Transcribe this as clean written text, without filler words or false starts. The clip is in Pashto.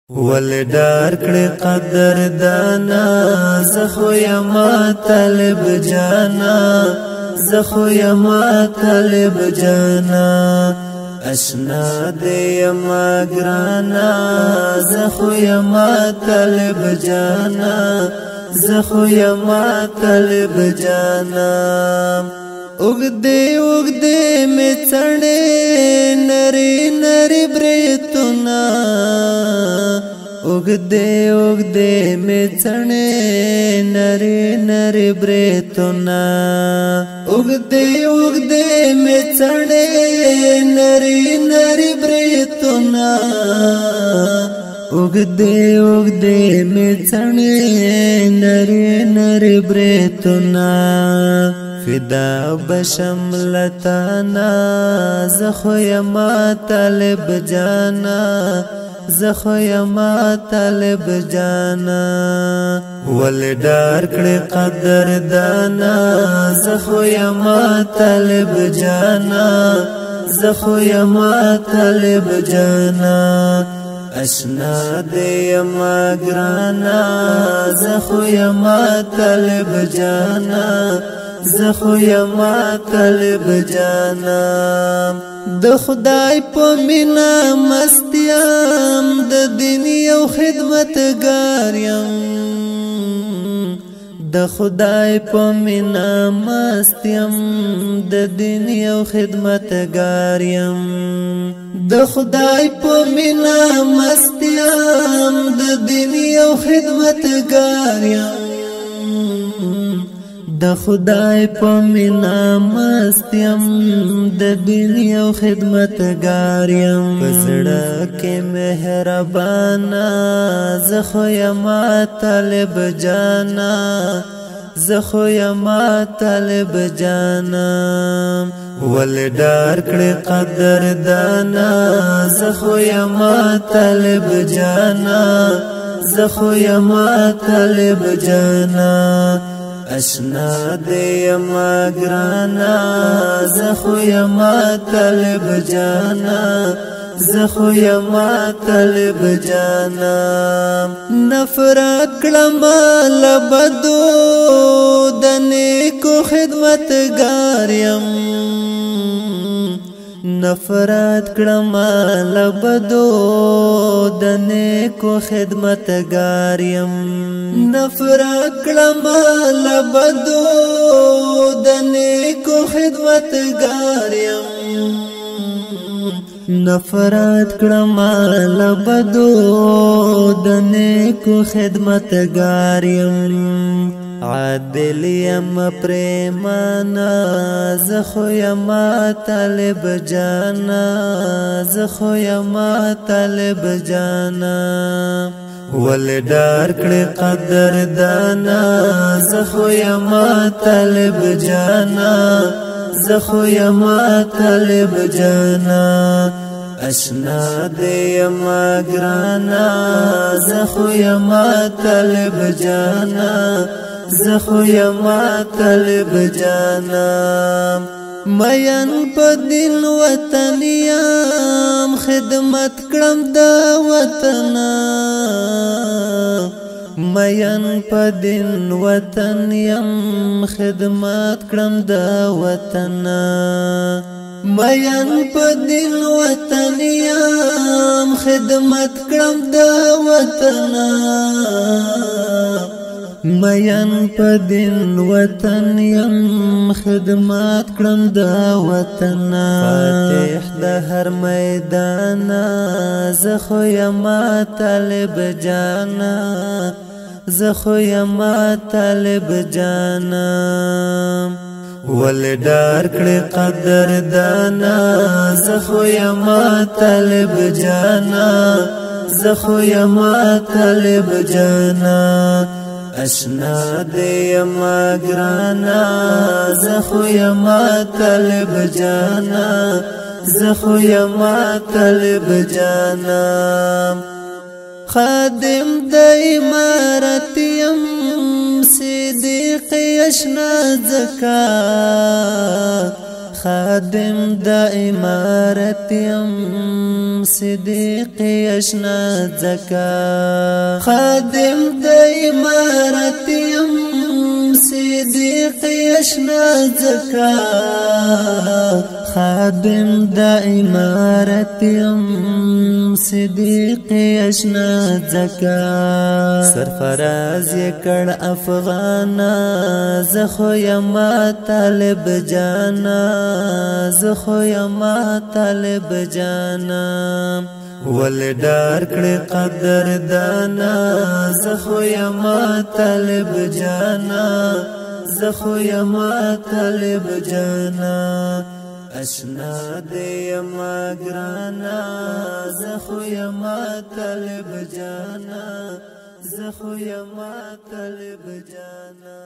ولدار کړي قدر دانا زخو یما طالب جانا زخو یما طالب جانا اشنا دې یما ګرانا زخو یما طالب جانا زخو یما طالب جانا اوګدې می څړې نری نری بریتونا اوګدې می څړې نری نری بریتونا اوګدې می څړې نری نری بریتونا اوګدې می څړې نری نری بریتونا فدا بشملتانا زخو یما طالب جانا زخو یما طالب جانا ولدار کړي قدر دانا زخو یما طالب جانا زخو یما طالب جانا اشنا دې یما ګرانا زخو یما طالب جانا زخو یما طالب جانا د خدای په مینا مستیم د دین یو خدمتګار یم د خدای په مینا مستیم د دین یو خدمتګار یم د خدای په مینا مستیم د دین یو خدمتګار یم د خدای په مینا مستیم د دین یو خدمتګار یم پزړه کې مهربانا زخو یما طالب جانا زخو یما طالب جانا ولدار کړي قدر دانا زخو یما طالب جانا زخو یما طالب جانا اشنا دې یما ګرانا زخو یما طالب جانا زخو یما طالب جانا نفرت کړم لبدو د نیکو خدمتګار یم نفرت کړم لبدو د نیکو خدمتګار یم نفرت کړم لبدو د نیکو خدمتګار یم نفرت کړم لبدو د نیکو خدمتګار یم عادل یم پریمانا زخو یما طالب جانا زخو یما طالب جانا ولدار کړي قدر دانا زخو یما طالب جانا زخو یما طالب جانا اشنا دې یما ګرانا زخو یما طالب جانا زخو یما طالب جانا مین په دین وطن یم خدمت کړم د وطن مین په دین وطن یم خدمت کړم د وطن مین په دین وطن یم خدمت کړم د وطن مین په دین وطن یم خدمت کړم د وطن فاتح د هر میدان زخو یما طالب جانا زخو یما طالب جانا ولدار کړي قدر دانا زخو یما طالب جانا زخو یما طالب جانا اشنا دې یما ګرانا زخو یما طالب جانا زخو یما طالب جانا خادم د امارت یم صدیق اشنا زکات خادم د امارت یم صدیق اشنا زکا خادم د امارت یم صدیق اشنا زکا خادم د امارت یم صدیق اشنا زکا سرفراز یکړ افغانا زخو یما طالب جانا زخو یما طالب جانا ول ډار کړي قدر دانا زخو یما طالب جانا زخو یما طالب جانا اشنا دې یما ګرانا زخو یما طالب جانا زخو یما طالب جانا